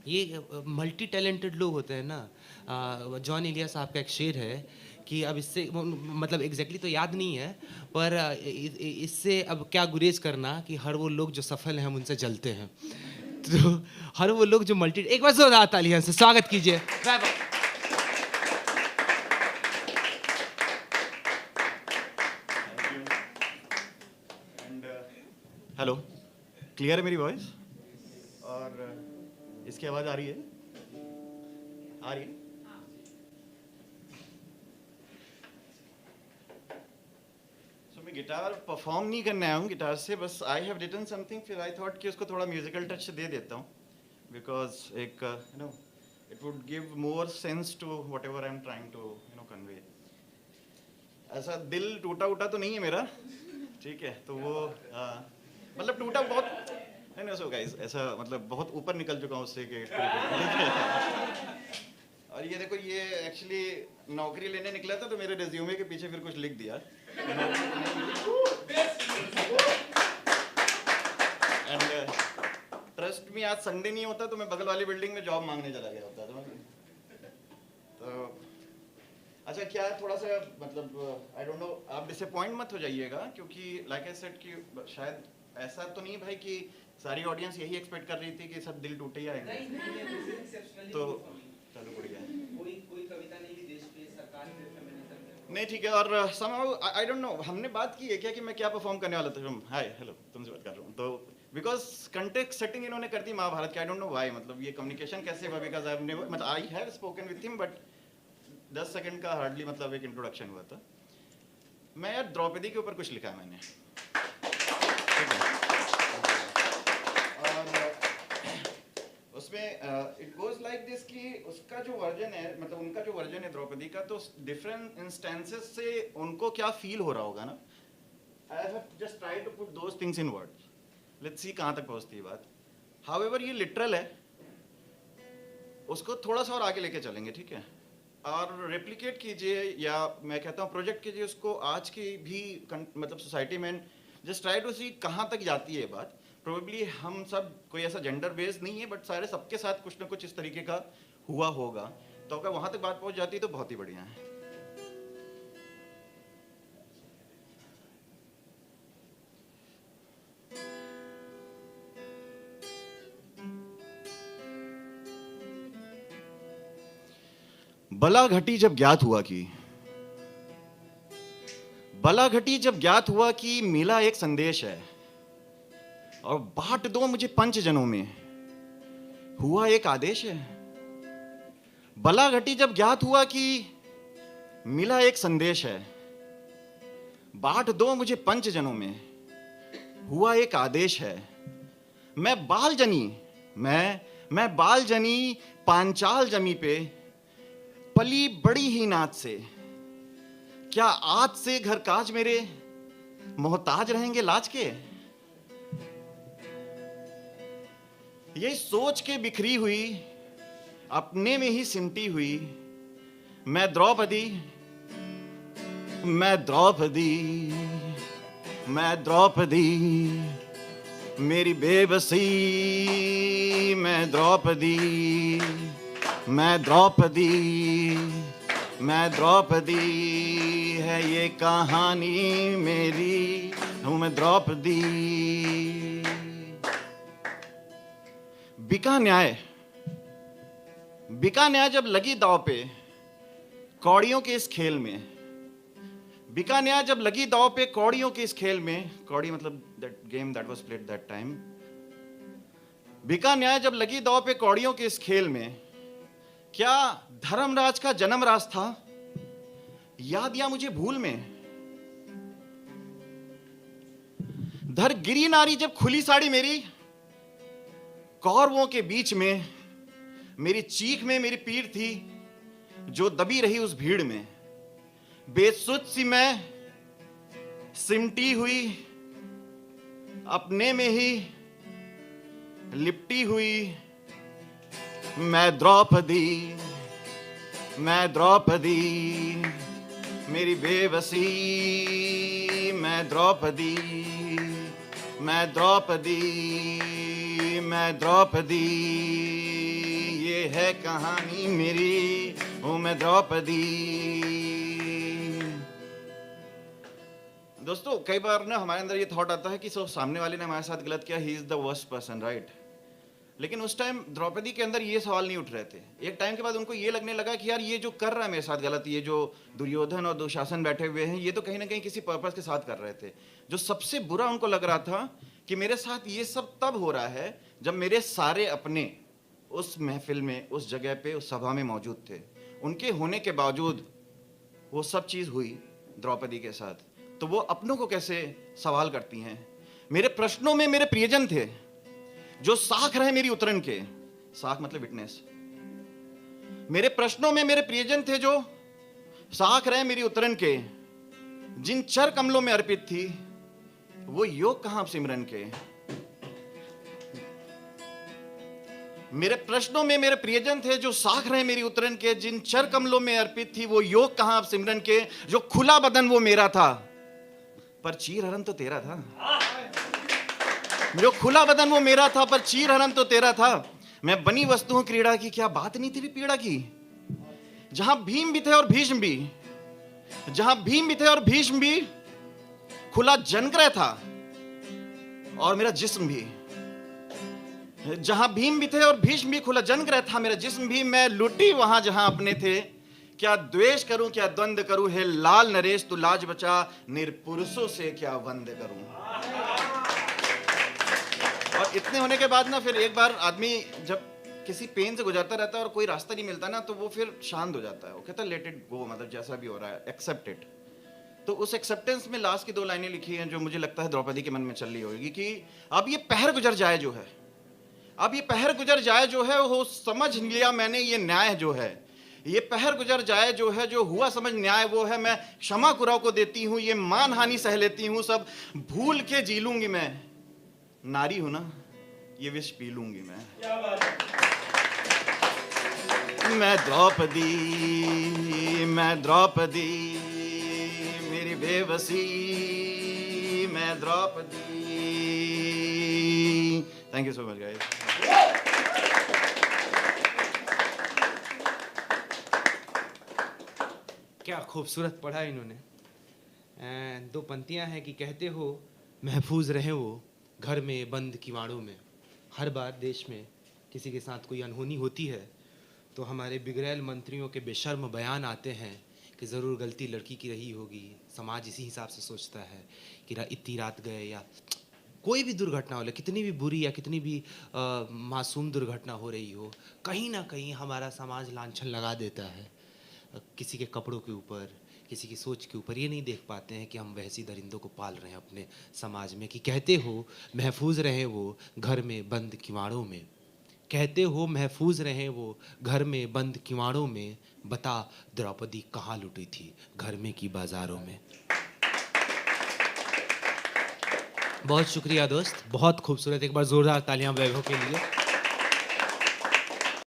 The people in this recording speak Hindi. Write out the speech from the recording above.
ये मल्टी टैलेंटेड लोग होते हैं ना। जॉन इलिया साहब का एक शेर है कि अब इससे मतलब एग्जैक्टली तो याद नहीं है, पर इससे अब क्या गुरेज करना कि हर वो लोग जो सफल हैं हम उनसे जलते हैं। तो हर वो लोग जो मल्टी, एक बार जोरदार तालियां से स्वागत कीजिए। हेलो, क्लियर है मेरी वॉइस? और इसकी आवाज़ आ रही है? आ रही है? सो मैं गिटार परफॉर्म नहीं करने आया हूँ गिटार से, बस आई हैव रिटन समथिंग, फिर आई थॉट कि उसको थोड़ा म्यूजिकल टच दे देता हूँ, बिकॉज एक you know it would give more sense to whatever I am trying to convey. ऐसा दिल टूटा उटा तो नहीं है मेरा, ठीक है? तो वो मतलब टूटा बहुत नहीं नहीं, सो गाइस ऐसा मतलब बहुत ऊपर निकल चुका हूँ उससे कि और ये देखो, ये एक्चुअली नौकरी लेने निकला था तो मेरे रिज्यूमे के पीछे फिर कुछ लिख दिया। एंड ट्रस्ट मी, आज संडे नहीं होता तो मैं बगल वाली बिल्डिंग में जॉब मांगने चला गया होता। तो अच्छा, क्या थोड़ा सा मतलब आई डोंट नो, आप डिसअपॉइंट मत हो जाइएगा, क्योंकि लाइक आई सेड कि शायद ऐसा तो नहीं भाई कि सारी ऑडियंस यही एक्सपेक्ट कर रही थी कि सब दिल टूटे ही आएगा। तो चलो बढ़िया है। कोई कविता नहीं देश पे सरकार के फेमिनिज्म नहीं, ठीक है। और समहाउ आई डोंट नो, हमने बात की है क्या कि मैं क्या परफॉर्म करने वाला था? हाय हेलो, तुमसे बात कर रहा हूँ। तो बिकॉज कंटेक्स्ट सेटिंग इन्होंने कर दी महाभारत की, आई डोंट नो व्हाई, मतलब ये कम्युनिकेशन कैसे हुआ? बिकॉज आई नेवर, मतलब I have spoken with him, but 10 second का हार्डली मतलब एक इंट्रोडक्शन हुआ था। मैं यार द्रौपदी के ऊपर कुछ लिखा है मैंने, ठीक है? और उसमें इट गोज लाइक दिस कि उसका जो वर्जन है, मतलब उनका जो वर्जन है द्रौपदी का, तो डिफरेंट इंस्टेंसेस से उनको क्या फील हो रहा होगा ना। I have just try to put those things in words, let's see कहाँ तक पहुँचती है बात। हाउएवर ये लिटरल है, उसको थोड़ा सा और आगे लेके चलेंगे, ठीक है? और रेप्लिकेट कीजिए, या मैं कहता हूँ प्रोजेक्ट कीजिए उसको आज की भी मतलब सोसाइटी में। जस्ट ट्राई टू सी कहाँ तक जाती है बात। प्रोबेबली हम सब कोई ऐसा जेंडर बेस्ड नहीं है, बट सारे सबके साथ कुछ ना कुछ इस तरीके का हुआ होगा। तो अगर वहाँ तक बात पहुँच जाती है तो बहुत ही बढ़िया है। बला घटी जब ज्ञात हुआ कि बला घटी जब ज्ञात हुआ कि मिला एक संदेश है, और बांट दो मुझे पंच जनों में, हुआ एक आदेश है। बला घटी जब ज्ञात हुआ कि मिला एक संदेश है, बांट दो मुझे पंच जनों में, हुआ एक आदेश है। मैं बाल जनी, मैं बाल जनी पांचाल जमी पे, पली बड़ी ही नाच से, क्या आज से घर काज मेरे मोहताज रहेंगे लाज के? ये सोच के बिखरी हुई, अपने में ही सिमटी हुई, मैं द्रौपदी, मैं द्रौपदी, मैं द्रौपदी, मेरी बेबसी, मैं द्रौपदी, मैं द्रौपदी, मैं द्रौपदी, है ये कहानी मेरी, हूँ मैं द्रौपदी। बिका न्याय, बिका न्याय जब लगी दांव पे, कौड़ियों के इस खेल में, बिका न्याय जब लगी दांव पे कौड़ियों के इस खेल में, कौड़ी मतलब that game that was played that time. बिका न्याय जब लगी दांव पे कौड़ियों के इस खेल में, क्या धर्मराज का जन्म राज था, याद या मुझे भूल में? धर गिरी नारी जब खुली साड़ी मेरी, कौरवों के बीच में, मेरी चीख में मेरी पीड़ थी, जो दबी रही उस भीड़ में। बेसुध सी मैं सिमटी हुई, अपने में ही लिपटी हुई, मैं द्रौपदी, मैं द्रौपदी, मेरी बेबसी, मैं द्रौपदी, मैं द्रौपदी, मैं द्रौपदी, है कहानी मेरी, ओ मैं द्रौपदी। दोस्तों कई बार ना हमारे अंदर ये थॉट आता है कि सो सामने वाले ने हमारे साथ गलत किया, he is the worst person, right. लेकिन उस टाइम द्रौपदी के अंदर ये सवाल नहीं उठ रहे थे। एक टाइम के बाद उनको ये लगने लगा कि यार ये जो कर रहा है मेरे साथ गलत, ये जो दुर्योधन और दुशासन बैठे हुए हैं, ये तो कहीं ना कहीं किसी पर्पस के साथ कर रहे थे। जो सबसे बुरा उनको लग रहा था कि मेरे साथ ये सब तब हो रहा है जब मेरे सारे अपने उस महफिल में, उस जगह पे, उस सभा में मौजूद थे। उनके होने के बावजूद वो सब चीज़ हुई द्रौपदी के साथ, तो वो अपनों को कैसे सवाल करती हैं। मेरे प्रश्नों में मेरे प्रियजन थे जो साख रहे मेरी उतरन के, साख मतलब विटनेस। मेरे प्रश्नों में मेरे प्रियजन थे जो साख रहे मेरी उतरन के, जिन चर कमलों में अर्पित थी वो योग कहां अब सिमरन के। मेरे प्रश्नों में मेरे प्रियजन थे जो साख रहे मेरी उतरन के, जिन चर कमलों में अर्पित थी वो योग कहां अब सिमरन के। जो खुला बदन वो मेरा था पर चीर हरण तो तेरा था। जो खुला बदन वो मेरा था पर चीर हरण तो तेरा था। मैं बनी वस्तु हूं क्रीड़ा की, क्या बात नहीं थी पीड़ा की। जहां भीम भी थे और भीष्म भी, जहां भीम भी थे और भीष्म भी, खुला जनक्रय था और मेरा जिस्म भी। जहां भीम भी थे और भीष्म भी, खुला जनक्रय था मेरा जिस्म भी। मैं लुटी वहां जहां अपने थे, क्या द्वेष करूं क्या द्वंद करूं। हे लाल नरेश तू लाज बचा, निरपुरुषों से क्या वंद करूं। और इतने होने के बाद ना फिर एक बार आदमी जब किसी पेन से गुजरता रहता है और कोई रास्ता नहीं मिलता ना, तो वो फिर शांत हो जाता है। वो कहता है लेट इट गो, मतलब जैसा भी हो रहा है एक्सेप्ट इट। तो उस एक्सेप्टेंस में लास्ट की 2 लाइनें लिखी हैं जो मुझे लगता है द्रौपदी के मन में चल रही होगी कि अब ये पहर गुजर जाए जो है, अब ये पहर गुजर जाए जो है, वो समझ लिया मैंने ये न्याय जो है। ये पहर गुजर जाए जो है, जो हुआ समझ न्याय वो है। मैं क्षमा कुराव को देती हूँ, ये मान हानि सह लेती हूँ, सब भूल के जी लूंगी मैं। नारी हूं ना, ये विष पी लूंगी मैं। मैं द्रौपदी मेरी बेबसी, मैं Draupadi. Thank you so much guys. क्या खूबसूरत पढ़ा इन्होंने। 2 पंक्तियां हैं कि कहते हो महफूज रहे वो घर में बंद किवाड़ों में। हर बार देश में किसी के साथ कोई अनहोनी होती है तो हमारे बिगड़ैल मंत्रियों के बेशर्म बयान आते हैं कि ज़रूर गलती लड़की की रही होगी। समाज इसी हिसाब से सोचता है कि इतनी रात गए, या कोई भी दुर्घटना हो, कितनी भी बुरी या कितनी भी मासूम दुर्घटना हो रही हो, कहीं ना कहीं हमारा समाज लांछन लगा देता है किसी के कपड़ों के ऊपर, किसी की सोच के ऊपर। ये नहीं देख पाते हैं कि हम वैसी दरिंदों को पाल रहे हैं अपने समाज में। कि कहते हो महफूज रहे वो घर में बंद किवाड़ों में, कहते हो महफूज रहे वो घर में बंद किवाड़ों में, बता द्रौपदी कहाँ लुटी थी घर में की बाजारों में। बहुत शुक्रिया दोस्त, बहुत खूबसूरत। एक बार जोरदार तालियां वैभव के लिए।